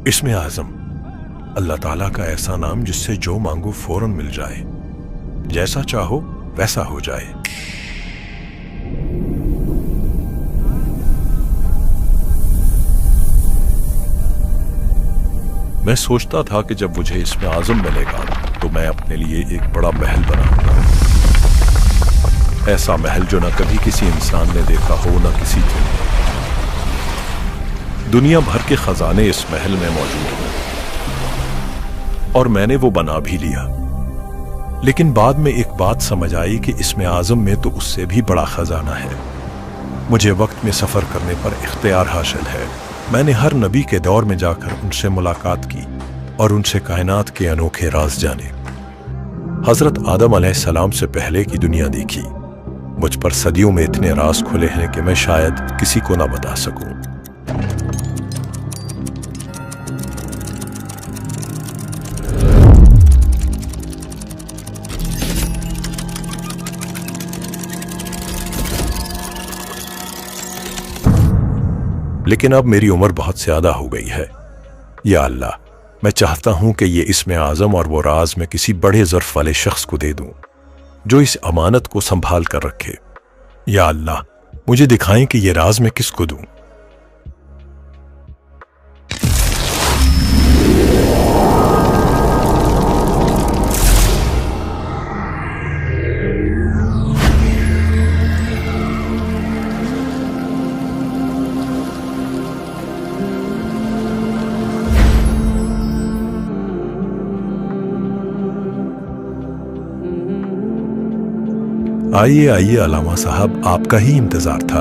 इसमें आज़म अल्लाह ताला का ऐसा नाम जिससे जो मांगो फौरन मिल जाए, जैसा चाहो वैसा हो जाए। मैं सोचता था कि जब मुझे इसमें आज़म मिलेगा तो मैं अपने लिए एक बड़ा महल बनाऊंगा, ऐसा महल जो न कभी किसी इंसान ने देखा हो, न किसी ने। दुनिया भर के खजाने इस महल में मौजूद हैं और मैंने वो बना भी लिया। लेकिन बाद में एक बात समझ आई कि इसमें आज़म में तो उससे भी बड़ा खजाना है। मुझे वक्त में सफर करने पर इख्तियार हासिल है। मैंने हर नबी के दौर में जाकर उनसे मुलाकात की और उनसे कायनात के अनोखे राज जाने। हजरत आदम अलैहिस्सलाम से पहले की दुनिया देखी। मुझ पर सदियों में इतने राज खुले हैं कि मैं शायद किसी को ना बता सकूं। लेकिन अब मेरी उम्र बहुत ज्यादा हो गई है। या अल्लाह, मैं चाहता हूं कि ये इसमें आज़म और वो राज मैं किसी बड़े ज़र्फ वाले शख्स को दे दूं जो इस अमानत को संभाल कर रखे। या अल्लाह, मुझे दिखाएं कि ये राज मैं किसको दूं। आइए आइए अलामा साहब, आपका ही इंतजार था।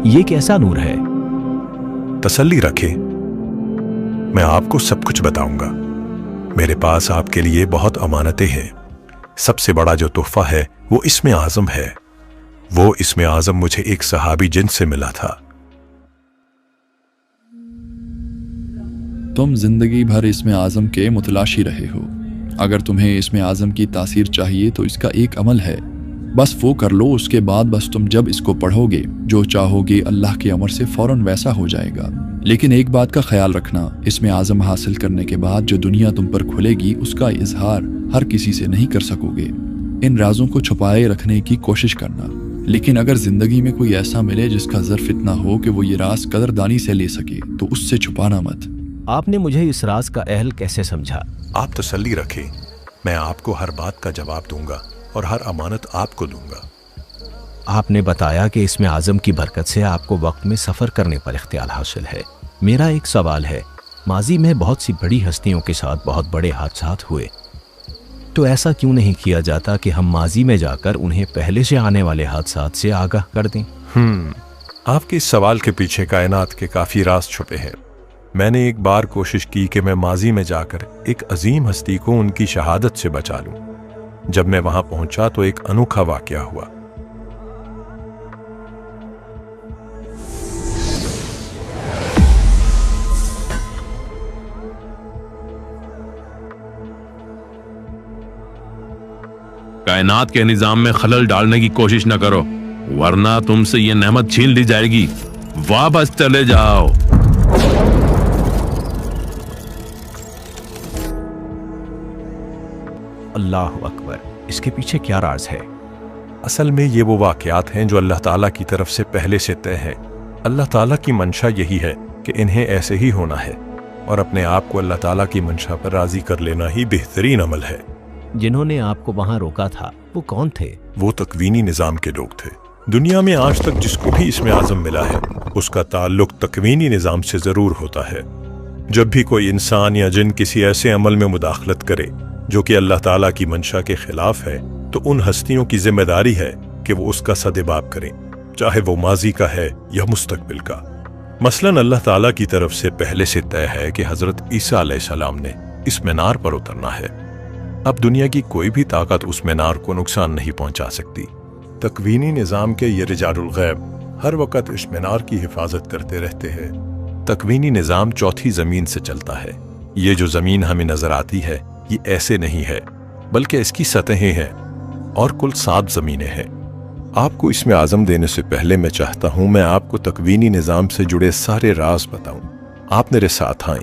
ये कैसा नूर है? तसल्ली रखें, मैं आपको सब कुछ बताऊंगा। मेरे पास आपके लिए बहुत अमानतें हैं। सबसे बड़ा जो तोहफा है वो इसमें आज़म है। वो इसमें आज़म मुझे एक सहाबी जिन से मिला था। तुम जिंदगी भर इसमें आज़म के मुतलाशी रहे हो। अगर तुम्हें इसमें आज़म की तासीर चाहिए तो इसका एक अमल है, बस वो कर लो। उसके बाद बस तुम जब इसको पढ़ोगे, जो चाहोगे अल्लाह के अमर से फौरन वैसा हो जाएगा। लेकिन एक बात का ख्याल रखना, इसमें आज़म हासिल करने के बाद जो दुनिया तुम पर खुलेगी उसका इजहार हर किसी से नहीं कर सकोगे। इन राजों को छुपाए रखने की कोशिश करना। लेकिन अगर जिंदगी में कोई ऐसा मिले जिसका ज़र्फ इतना हो कि वो ये राज कदरदानी से ले सके तो उससे छुपाना मत। आपने मुझे इस राज का अहल कैसे समझा? आप तसल्ली रखें, मैं आपको हर बात का जवाब दूंगा और हर अमानत आपको दूंगा। आपने बताया कि इसमें आज़म की बरकत से आपको वक्त में सफ़र करने पर इख्तियार हासिल है। मेरा एक सवाल है, माजी में बहुत सी बड़ी हस्तियों के साथ बहुत बड़े हादसात हुए, तो ऐसा क्यों नहीं किया जाता कि हम माजी में जाकर उन्हें पहले से आने वाले हादसात से आगाह कर दें? आपके इस सवाल के पीछे कायनात के काफ़ी राज छुपे हैं। मैंने एक बार कोशिश की कि मैं माजी में जाकर एक अजीम हस्ती को उनकी शहादत से बचा लूं। जब मैं वहां पहुंचा तो एक अनोखा वाकया हुआ। कायनात के निजाम में खलल डालने की कोशिश न करो, वरना तुमसे ये नेमत छीन ली जाएगी। वापस चले जाओ। अल्लाह अकबर, इसके पीछे क्या राज है? असल में ये वो वाकयात हैं जो अल्लाह ताला की तरफ से पहले से तय है। अल्लाह ताला की मंशा यही है कि इन्हें ऐसे ही होना है और अपने आप को अल्लाह ताला की मंशा पर राजी कर लेना ही बेहतरीन अमल है। जिन्होंने आपको वहां रोका था वो कौन थे? वो तकवीनी निज़ाम के लोग थे। दुनिया में आज तक जिसको भी इसमें आज़म मिला है उसका ताल्लुक तकवीनी निज़ाम से ज़रूर होता है। जब भी कोई इंसान या जिन किसी ऐसे अमल में मुदाखलत करे जो कि अल्लाह ताला की मंशा के खिलाफ है, तो उन हस्तियों की जिम्मेदारी है कि वो उसका सदेबाब करें, चाहे वो माजी का है या मुस्तकबिल का। मसलन अल्लाह ताला की तरफ से पहले से तय है कि हजरत ईसा अलैहिस्सलाम ने इस मीनार पर उतरना है। अब दुनिया की कोई भी ताकत उस मीनार को नुकसान नहीं पहुंचा सकती। तकवीनी निज़ाम के ये रिजालुल गैब हर वक्त इस मीनार की हिफाजत करते रहते हैं। तकवीनी निज़ाम चौथी ज़मीन से चलता है, ये जो जमीन हमें नजर आती है ये ऐसे नहीं है, बल्कि इसकी सतहें हैं और कुल 7 जमीनें हैं। आपको इसमें आज़म देने से पहले मैं चाहता हूं मैं आपको तकवीनी निज़ाम से जुड़े सारे राज बताऊं। आप मेरे साथ आएं,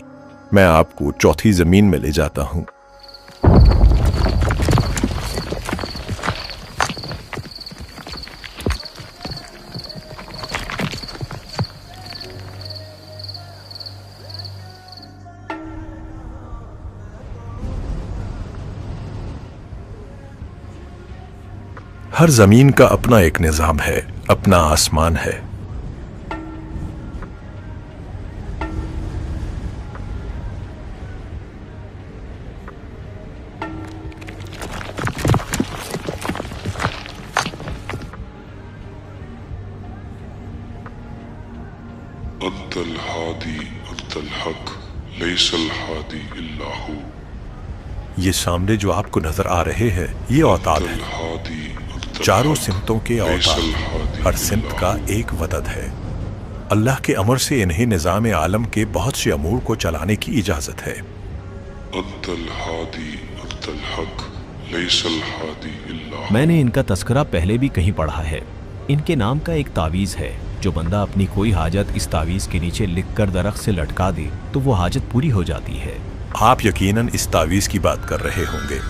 मैं आपको चौथी जमीन में ले जाता हूं। हर जमीन का अपना एक निजाम है, अपना आसमान है। अद्दल हादी अद्दल हक लैसल हादी इल्ला हू। ये सामने जो आपको नजर आ रहे हैं ये औताद अद्दल है। हादी अद्दल चारों हक सिमतों के लैसल औताद, हादी हर सिमत इल्ला का हू। एक वदद है। अल्लाह के अमर से इन्हें निजाम आलम के बहुत से अमूर को चलाने की इजाजत है। अद्दल हादी अद्दल हक लैसल हादी इल्ला हू। मैंने इनका तस्करा पहले भी कहीं पढ़ा है। इनके नाम का एक तावीज़ है, जो बंदा अपनी कोई हाजत इस तावीज़ के नीचे लिखकर दरख्त से लटका दे तो वो हाजत पूरी हो जाती है। आप यकीनन इस तावीज़ की बात कर रहे होंगे।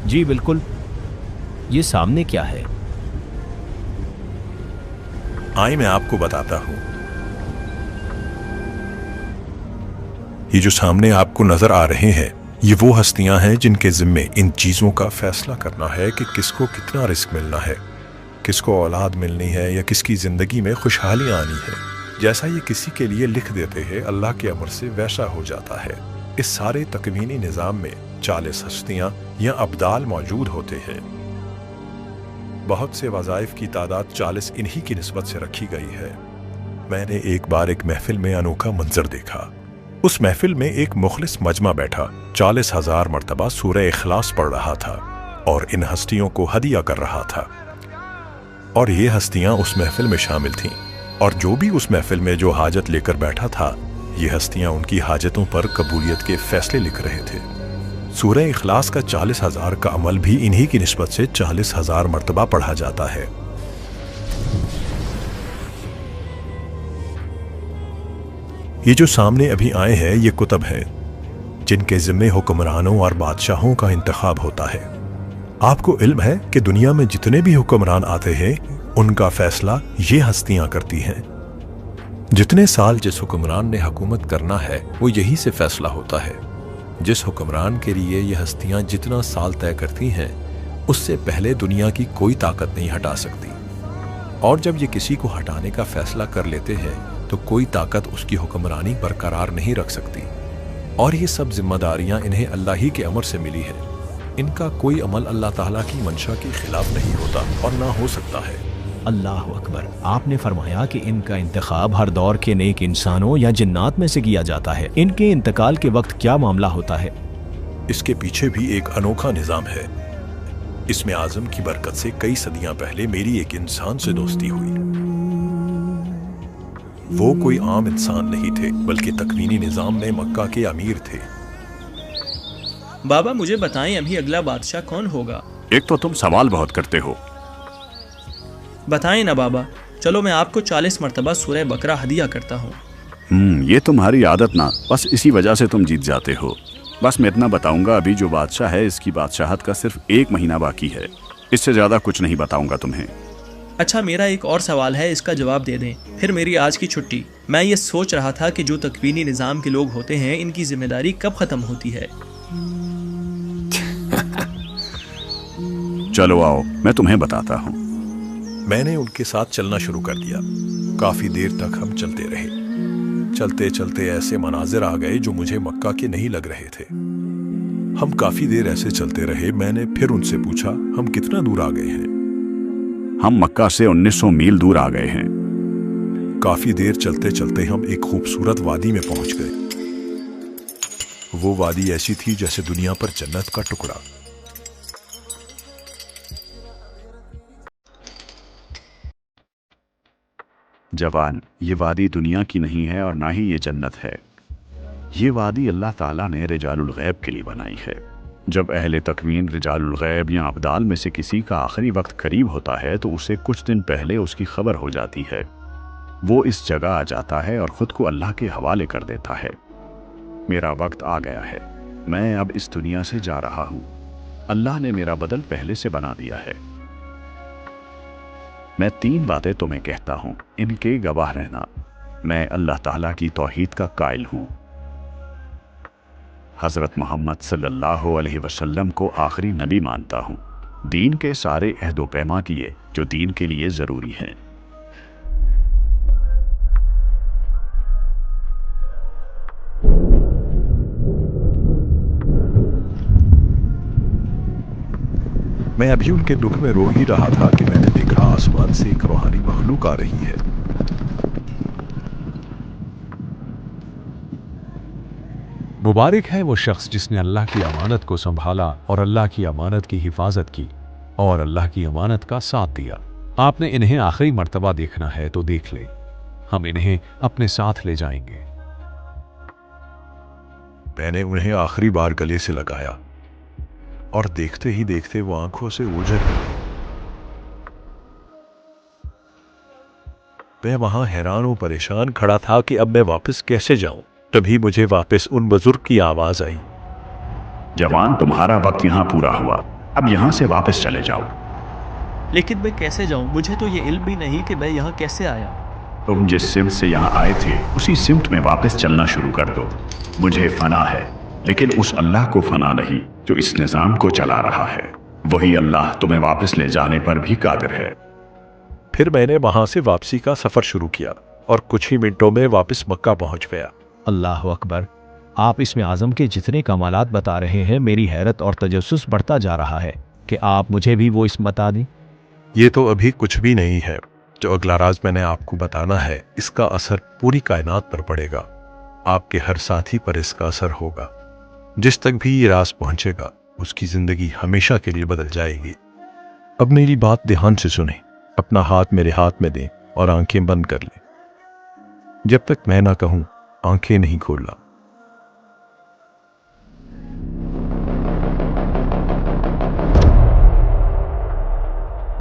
जी बिल्कुल। ये सामने क्या है? आइए मैं आपको बताता हूं। ये जो सामने आपको नजर आ रहे हैं ये वो हस्तियां हैं जिनके जिम्मे इन चीजों का फैसला करना है कि किसको कितना रिस्क मिलना है, किसको औलाद मिलनी है या किसकी जिंदगी में खुशहाली आनी है। जैसा ये किसी के लिए लिख देते हैं अल्लाह के अमर से वैसा हो जाता है। इस सारे तकवीनी निज़ाम में 40 हस्तियां या अब्दाल मौजूद होते हैं। बहुत से वज़ाइफ की तादाद 40 इन्हीं की निस्बत से रखी गई है। मैंने एक बार एक महफिल में अनोखा मंजर देखा। उस महफिल में एक मुखलिस मजमा बैठा 40,000 मरतबा सूरह इखलास पढ़ रहा था और इन हस्तियों को हदिया कर रहा था। और ये हस्तियां उस महफिल में शामिल थीं और जो भी उस महफिल में जो हाजत लेकर बैठा था ये हस्तियां उनकी हाजतों पर कबूलियत के फैसले लिख रहे थे। सूरह इखलास का 40,000 का अमल भी इन्हीं की निस्बत से 40,000 मरतबा पढ़ा जाता है। ये जो सामने अभी आए हैं ये कुतब हैं जिनके जिम्मे हुक्मरानों और बादशाहों का इंतखाब होता है। आपको इल्म है कि दुनिया में जितने भी हुक्मरान आते हैं उनका फैसला ये हस्तियां करती हैं। जितने साल जिस हुक्मरान ने हुकूमत करना है वो यही से फैसला होता है। जिस हुक्मरान के लिए ये हस्तियां जितना साल तय करती हैं उससे पहले दुनिया की कोई ताकत नहीं हटा सकती। और जब ये किसी को हटाने का फैसला कर लेते हैं तो कोई ताकत उसकी हुक्मरानी बरकरार नहीं रख सकती। और ये सब जिम्मेदारियां इन्हें अल्लाह ही के अमर से मिली है। इनका कोई अमल अल्लाह ताला की मंशा के खिलाफ नहीं होता और ना हो सकता है। अल्लाह अकबर। आपने फरमाया कि इनका इंतखाब हर दौर के नेक इंसानों या जिन्नात में से किया जाता है। इनके इंतकाल के वक्त क्या मामला होता है? इसके पीछे भी एक अनोखा निज़ाम है। इसमें आज़म की बरकत से कई सदियां पहले मेरी एक इंसान से दोस्ती हुई। वो कोई आम इंसान नहीं थे बल्कि तकवीनी निज़ाम में मक्का के अमीर थे। बाबा मुझे बताएं अभी अगला बादशाह कौन होगा? एक तो तुम सवाल बहुत करते हो। बताएं ना बाबा। चलो मैं आपको 40 मरतबा सूरह बकरा हदिया करता हूँ। ये तुम्हारी आदत ना, बस इसी वजह से तुम जीत जाते हो। बस मैं इतना बताऊंगा, अभी जो बादशाह है इसकी बादशाहत का सिर्फ 1 महीना बाकी है। इससे ज्यादा कुछ नहीं बताऊंगा तुम्हें। अच्छा मेरा एक और सवाल है, इसका जवाब दे दें फिर मेरी आज की छुट्टी। मैं ये सोच रहा था कि जो तकवीनी निज़ाम के लोग होते हैं इनकी जिम्मेदारी कब ख़त्म होती है? चलो आओ मैं तुम्हें बताता हूँ। मैंने उनके साथ चलना शुरू कर दिया। काफी देर तक हम चलते रहे। चलते चलते ऐसे मनाजिर आ गए जो मुझे मक्का के नहीं लग रहे थे। हम काफी देर ऐसे चलते रहे। मैंने फिर उनसे पूछा हम कितना दूर आ गए हैं? हम मक्का से 1900 मील दूर आ गए हैं। काफी देर चलते चलते हम एक खूबसूरत वादी में पहुंच गए। वो वादी ऐसी थी जैसे दुनिया पर जन्नत का टुकड़ा। जवान, ये वादी दुनिया की नहीं है और ना ही ये जन्नत है। ये वादी अल्लाह ताला ने रिजालुल गैब के लिए बनाई है। जब अहले तकवीन रिजालुल गैब या अब्दाल में से किसी का आखिरी वक्त करीब होता है तो उसे कुछ दिन पहले उसकी खबर हो जाती है। वो इस जगह आ जाता है और ख़ुद को अल्लाह के हवाले कर देता है। मेरा वक्त आ गया है, मैं अब इस दुनिया से जा रहा हूँ। अल्लाह ने मेरा बदल पहले से बना दिया है। मैं 3 बातें तुम्हें कहता हूँ, इनके गवाह रहना। मैं अल्लाह ताला की तौहीद का कायल हूँ। हज़रत मोहम्मद सल्लल्लाहु अलैहि वसल्लम को आखिरी नबी मानता हूँ। दीन के सारे अहद व पैमा किए जो दीन के लिए ज़रूरी हैं। मैं अभी उनके दुख में रो ही रहा था कि मैंने देखा आसमान से एक रूहानी मखलूक आ रही है। मुबारक है वो शख्स जिसने अल्लाह की अमानत को संभाला और अल्लाह की अमानत की हिफाजत की और अल्लाह की अमानत का साथ दिया। आपने इन्हें आखिरी मर्तबा देखना है तो देख ले, हम इन्हें अपने साथ ले जाएंगे। मैंने उन्हें आखिरी बार गले से लगाया और देखते ही देखते वो आंखों से ओझल गई। मैं वहां हैरान और परेशान खड़ा था कि अब मैं वापस कैसे जाऊं। तभी मुझे वापस उन बुजुर्ग की आवाज आई, जवान, तुम्हारा वक्त यहाँ पूरा हुआ, अब यहाँ से वापस चले जाओ। लेकिन मैं कैसे जाऊं? मुझे तो ये इल्म भी नहीं कि मैं यहाँ कैसे आया। तुम जिस सिमत से यहाँ आए थे उसी सिमत में वापस चलना शुरू कर दो। मुझे फना है, लेकिन उस अल्लाह को फना नहीं जो इस निज़ाम को चला रहा है। वही अल्लाह तुम्हें वापस ले जाने पर भी कादिर है। फिर मैंने वहां से वापसी का सफर शुरू किया और कुछ ही मिनटों में वापस मक्का पहुंच गया। अल्लाह अकबर। आप इसमें आज़म के जितने कमालात बता रहे हैं, मेरी हैरत और तजस्सुस बढ़ता जा रहा है कि आप मुझे भी वो इसम बता दें। ये तो अभी कुछ भी नहीं है। जो अगला राज मैंने आपको बताना है, इसका असर पूरी कायनात पर पड़ेगा। आपके हर साथी पर इसका असर होगा। जिस तक भी ये राज पहुंचेगा उसकी जिंदगी हमेशा के लिए बदल जाएगी। अब मेरी बात ध्यान से सुने, अपना हाथ मेरे हाथ में दें और आंखें बंद कर लें। जब तक मैं ना कहूं आंखें नहीं खोलना।